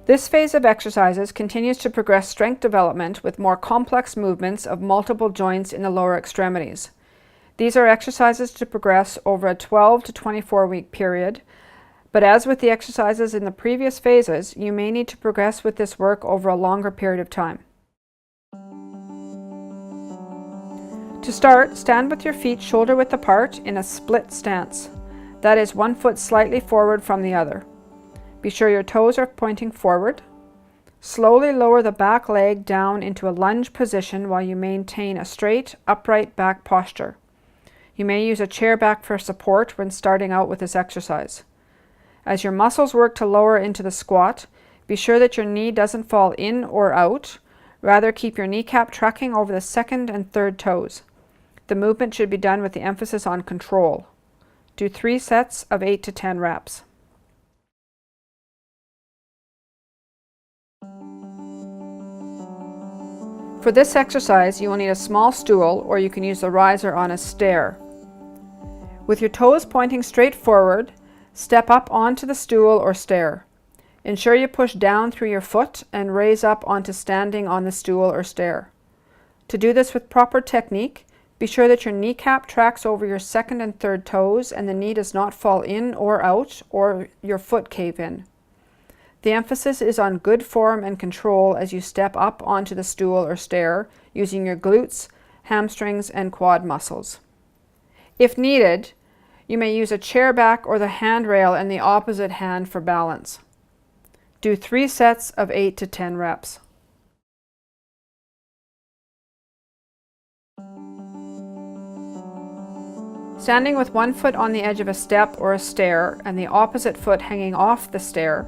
This phase of exercises continues to progress strength development with more complex movements of multiple joints in the lower extremities. These are exercises to progress over a 12 to 24 week period, but as with the exercises in the previous phases, you may need to progress with this work over a longer period of time. To start, stand with your feet shoulder width apart in a split stance. That is, one foot slightly forward from the other. Be sure your toes are pointing forward. Slowly lower the back leg down into a lunge position while you maintain a straight, upright back posture. You may use a chair back for support when starting out with this exercise. As your muscles work to lower into the squat, be sure that your knee doesn't fall in or out. Rather, keep your kneecap tracking over the second and third toes. The movement should be done with the emphasis on control. Do 3 sets of 8 to 10 reps. For this exercise, you will need a small stool, or you can use the riser on a stair. With your toes pointing straight forward, step up onto the stool or stair. Ensure you push down through your foot and raise up onto standing on the stool or stair. To do this with proper technique, be sure that your kneecap tracks over your second and third toes and the knee does not fall in or out or your foot cave in. The emphasis is on good form and control as you step up onto the stool or stair using your glutes, hamstrings, and quad muscles. If needed, you may use a chair back or the handrail in the opposite hand for balance. Do 3 sets of 8 to 10 reps. Standing with one foot on the edge of a step or a stair and the opposite foot hanging off the stair,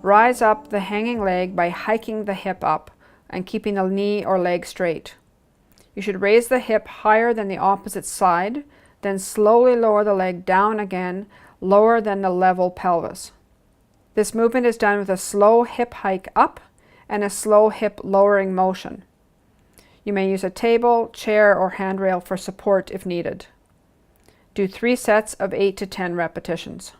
rise up the hanging leg by hiking the hip up and keeping the knee or leg straight. You should raise the hip higher than the opposite side, then slowly lower the leg down again, lower than the level pelvis. This movement is done with a slow hip hike up and a slow hip lowering motion. You may use a table, chair, or handrail for support if needed. Do 3 sets of 8 to 10 repetitions.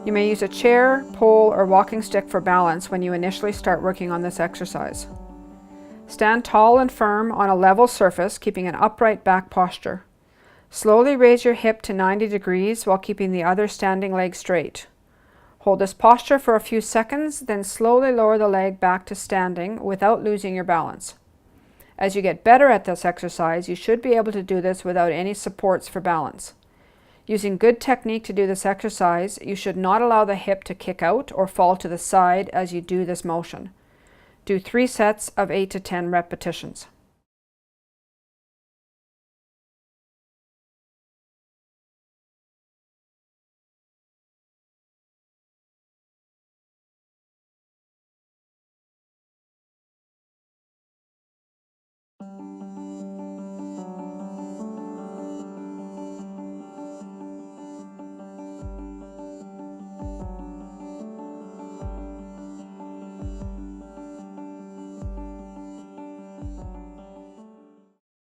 You may use a chair, pole, or walking stick for balance when you initially start working on this exercise. Stand tall and firm on a level surface, keeping an upright back posture. Slowly raise your hip to 90 degrees while keeping the other standing leg straight. Hold this posture for a few seconds, then slowly lower the leg back to standing without losing your balance. As you get better at this exercise, you should be able to do this without any supports for balance. Using good technique to do this exercise, you should not allow the hip to kick out or fall to the side as you do this motion. Do 3 sets of 8 to 10 repetitions.